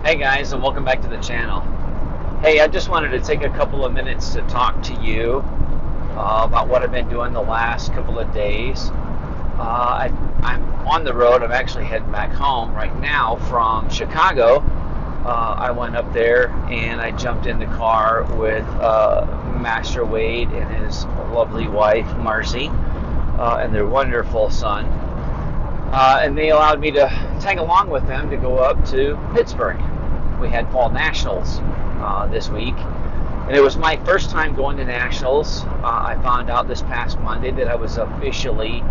Hey guys, and welcome back to the channel. Hey, I just wanted to take a couple of minutes to talk to you about what I've been doing the last couple of days. I'm on the road. I'm actually heading back home right now from Chicago. I went up there and I jumped in the car with Master Wade and his lovely wife Marcy and their wonderful son. And they allowed me to tag along with them to go up to Pittsburgh. We had fall nationals this week, and it was my first time going to nationals. I found out this past Monday that I was officially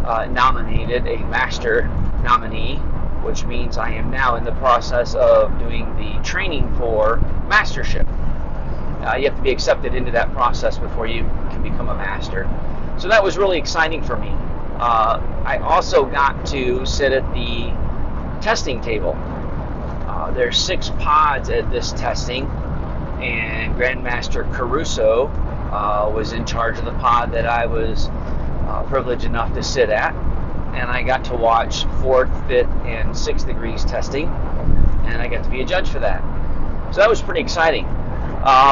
nominated a master nominee, which means I am now in the process of doing the training for mastership. You have to be accepted into that process before you can become a master. So that was really exciting for me. I also got to sit at the testing table. There's 6 pods at this testing, and Grand Master Caruso was in charge of the pod that I was privileged enough to sit at, and I got to watch 4th, 5th, and 6th degrees testing, and I got to be a judge for that. So that was pretty exciting.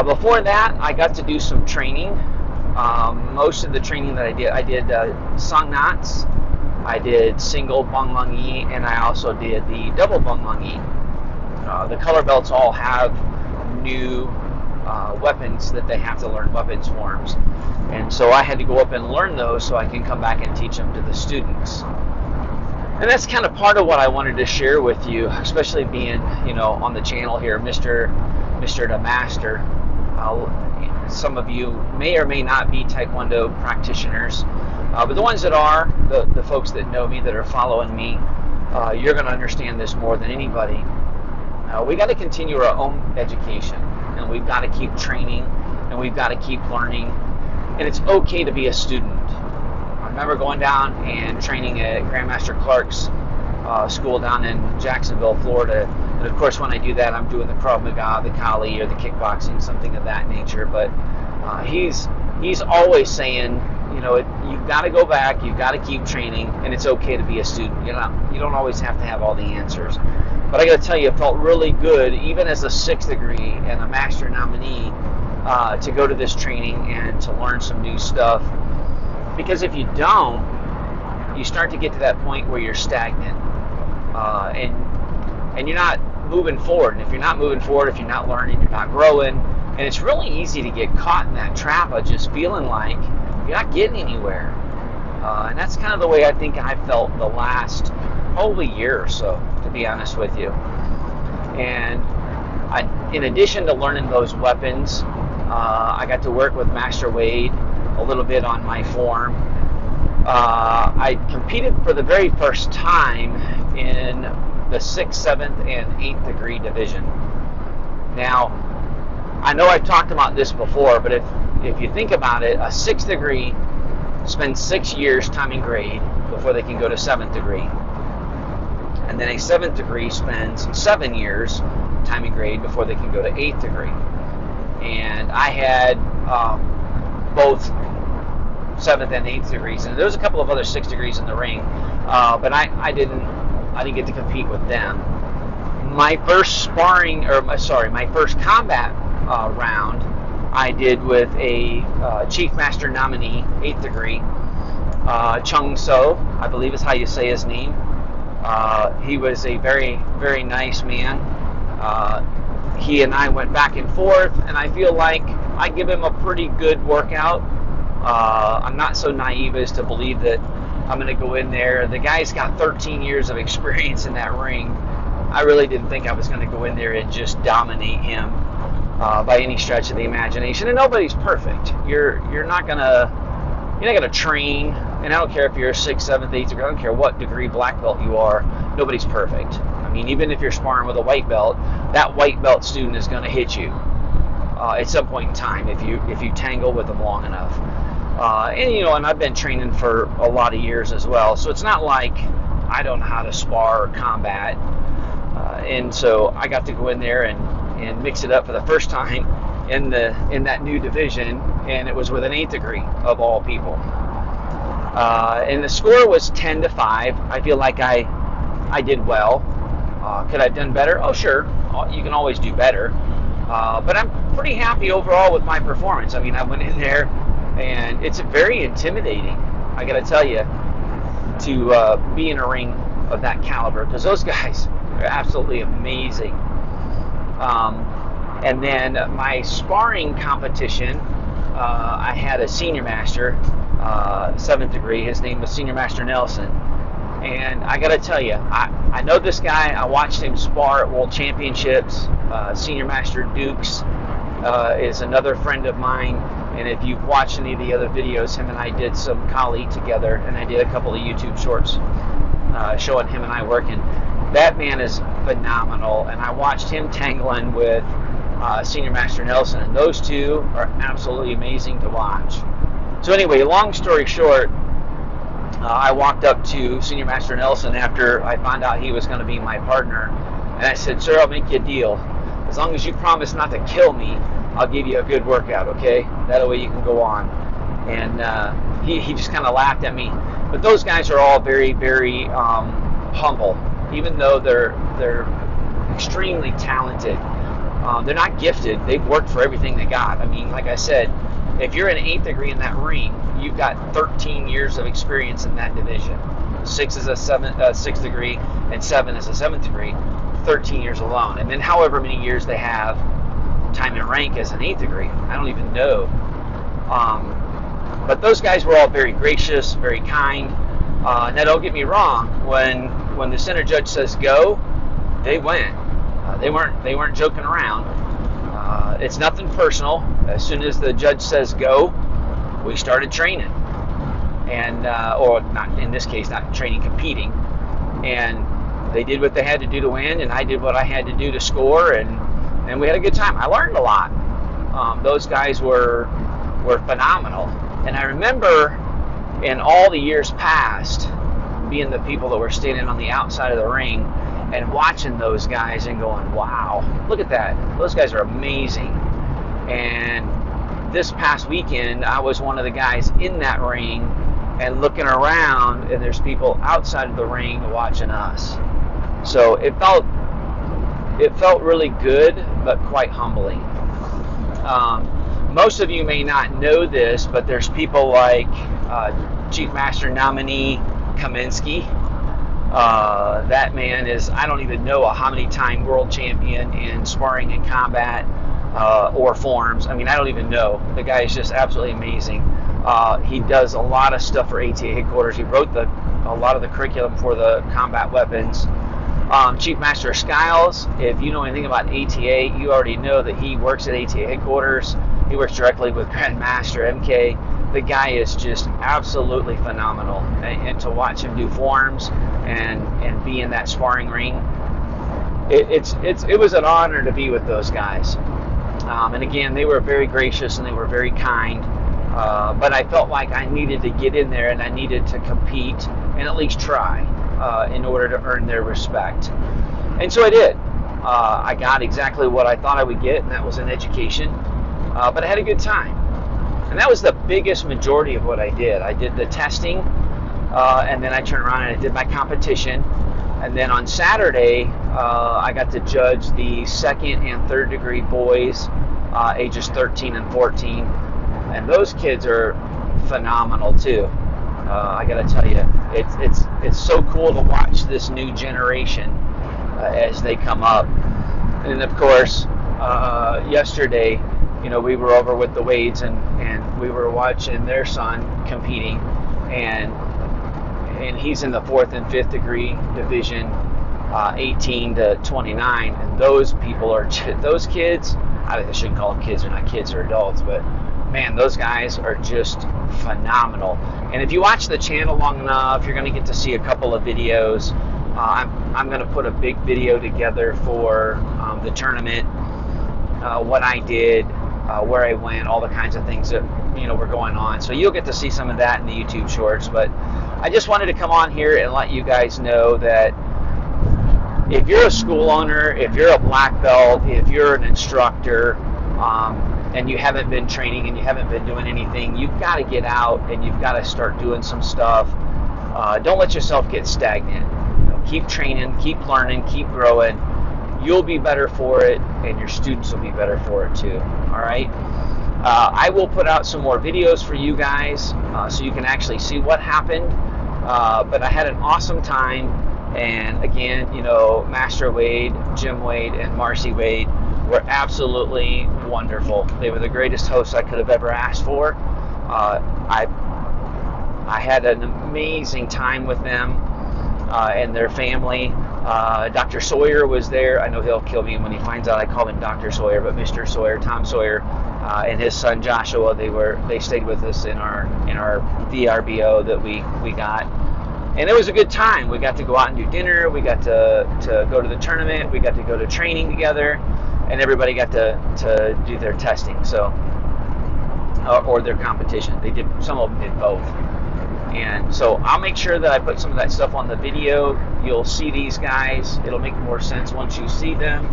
Before that, I got to do some training. Most of the training that I did Sahng Nats, I did Double Bahng Mahng Ee, and I also did the Double Bahng Mahng Ee. The color belts all have new weapons that they have to learn, weapons forms. And so I had to go up and learn those so I can come back and teach them to the students. And that's kind of part of what I wanted to share with you, especially being, on the channel here, Mr. the Master. Some of you may or may not be Taekwondo practitioners, but the ones that are, the folks that know me, that are following me, you're going to understand this more than anybody. We got to continue our own education, and we've got to keep training, and we've got to keep learning, and it's okay to be a student. I remember going down and training at Grand Master Clark's school down in Jacksonville, Florida, and of course when I do that I'm doing the Krav Maga, the Kali, or the kickboxing, something of that nature, but he's always saying, you've got to go back, you've got to keep training, and it's okay to be a student. You don't always have to have all the answers. But I got to tell you, it felt really good, even as a 6th degree and a master nominee, to go to this training and to learn some new stuff. Because if you don't, you start to get to that point where you're stagnant, and you're not moving forward. And if you're not moving forward, if you're not learning, you're not growing. And it's really easy to get caught in that trap of just feeling like you're not getting anywhere. And that's kind of the way I think I felt the last probably year or so, to be honest with you. And in addition to learning those weapons, I got to work with Master Wade a little bit on my form. I competed for the very first time in the 6th, 7th, and 8th degree division. Now, I know I've talked about this before, but if you think about it, a 6th degree spends 6 years timing grade before they can go to 7th degree. And then a 7th degree spends 7 years timing grade before they can go to 8th degree. And I had both 7th and 8th degrees, and there was a couple of other 6th degrees in the ring, but I didn't get to compete with them. My first my first combat round I did with a Chief Master nominee, 8th degree, Chung So, I believe is how you say his name. He was a very, very nice man. He and I went back and forth, and I feel like I give him a pretty good workout. I'm not so naive as to believe that I'm going to go in there. The guy's got 13 years of experience in that ring. I really didn't think I was going to go in there and just dominate him by any stretch of the imagination. And nobody's perfect. You're not gonna train, and I don't care if you're a 6th, 7th, 8th degree. I don't care what degree black belt you are. Nobody's perfect. I mean, even if you're sparring with a white belt, that white belt student is going to hit you at some point in time if you tangle with them long enough. And I've been training for a lot of years as well, so it's not like I don't know how to spar or combat. And so I got to go in there and mix it up for the first time in that new division, and it was with an 8th degree of all people. And the score was 10-5. I feel like I did well. Could I have done better? Oh, sure. can always do better. But I'm pretty happy overall with my performance. I mean, I went in there, and it's very intimidating, I got to tell you, to be in a ring of that caliber, because those guys are absolutely amazing. And then my sparring competition, I had a senior master, 7th degree. His name was Senior Master Nelson. And I got to tell you, I know this guy. I watched him spar at World Championships. Senior Master Dukes is another friend of mine. And if you've watched any of the other videos, him and I did some Kali together. And I did a couple of YouTube shorts showing him and I working. That man is phenomenal. And I watched him tangling with Senior Master Nelson. And those two are absolutely amazing to watch. So anyway, long story short, I walked up to Senior Master Nelson after I found out he was going to be my partner, and I said, "Sir, I'll make you a deal. As long as you promise not to kill me, I'll give you a good workout, okay? That way you can go on." And he just kind of laughed at me. But those guys are all very, very humble, even though they're extremely talented. They're not gifted. They've worked for everything they got. I mean, like I said, if you're an 8th degree in that ring, you've got 13 years of experience in that division. 6 is a 6th degree, and 7 is a 7th degree. 13 years alone. And then however many years they have time in rank as an 8th degree. I don't even know. But those guys were all very gracious, very kind. Now don't get me wrong, when the center judge says go, they went. They weren't joking around. It's nothing personal. As soon as the judge says go, we started training, and or not in this case, not training, competing. And they did what they had to do to win, and I did what I had to do to score, and we had a good time. I learned a lot. Those guys were phenomenal, and I remember in all the years past being the people that were standing on the outside of the ring and watching those guys and going, wow, look at that. Those guys are amazing. And this past weekend, I was one of the guys in that ring and looking around, and there's people outside of the ring watching us. So it felt really good, but quite humbling. Most of you may not know this, but there's people like Chief Master Nominee Kaminsky. That man is, I don't even know how many time world champion in sparring and combat or forms. I mean, I don't even know. The guy is just absolutely amazing. He does a lot of stuff for ATA headquarters. He wrote a lot of the curriculum for the combat weapons. Chief Master Skiles, if you know anything about ATA, you already know that he works at ATA headquarters. He works directly with Grand Master MK. The guy is just absolutely phenomenal, and to watch him do forms and be in that sparring ring, it was an honor to be with those guys. And again, they were very gracious and they were very kind. But I felt like I needed to get in there and I needed to compete and at least try in order to earn their respect. And so I did. I got exactly what I thought I would get, and that was an education. But I had a good time. And that was the biggest majority of what I did. I did the testing, and then I turned around and I did my competition. And then on Saturday, I got to judge the 2nd and 3rd degree boys, ages 13 and 14. And those kids are phenomenal too. I got to tell you, it's so cool to watch this new generation as they come up. And of course, yesterday, we were over with the Wades and we were watching their son competing, and he's in the 4th and 5th degree division, 18 to 29, and those kids, I shouldn't call them kids, they're not kids, they're adults, but man, those guys are just phenomenal. And if you watch the channel long enough, you're going to get to see a couple of videos. I'm going to put a big video together for the tournament, what I did, where I went, all the kinds of things that were going on. So you'll get to see some of that in the YouTube shorts. But I just wanted to come on here and let you guys know that if you're a school owner, if you're a black belt, if you're an instructor, and you haven't been training and you haven't been doing anything, you've got to get out and you've got to start doing some stuff. Don't let yourself get stagnant. Keep training, keep learning, keep growing, you'll be better for it, and your students will be better for it too. All right. I will put out some more videos for you guys so you can actually see what happened. But I had an awesome time, and again, you know, Master Wade, Jim Wade, and Marcy Wade were absolutely wonderful. They were the greatest hosts I could have ever asked for. I had an amazing time with them and their family. Dr. Sawyer was there. I know he'll kill me when he finds out I call him Dr. Sawyer, but Mr. Sawyer, Tom Sawyer, and his son Joshua, they stayed with us in our VRBO that we got, and it was a good time. We got to go out and do dinner. We got to go to the tournament. We got to go to training together, and everybody got to do their testing. So, or their competition. They did. Some of them did both. And so I'll make sure that I put some of that stuff on the video. You'll see these guys. It'll make more sense once you see them.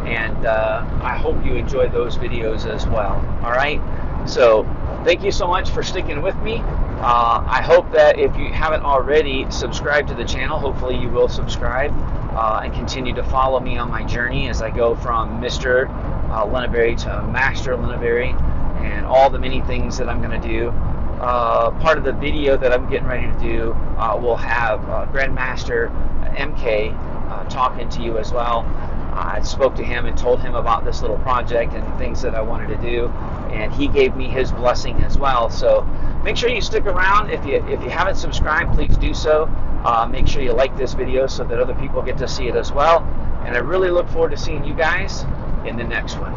And I hope you enjoy those videos as well. All right? So thank you so much for sticking with me. I hope that if you haven't already subscribed to the channel, hopefully you will subscribe and continue to follow me on my journey as I go from Mr. Linneberry to Master Linneberry and all the many things that I'm going to do. Part of the video that I'm getting ready to do will have Grand Master MK talking to you as well. I spoke to him and told him about this little project and things that I wanted to do, and he gave me his blessing as well. So make sure you stick around. If you haven't subscribed, please do so. Make sure you like this video so that other people get to see it as well. And I really look forward to seeing you guys in the next one.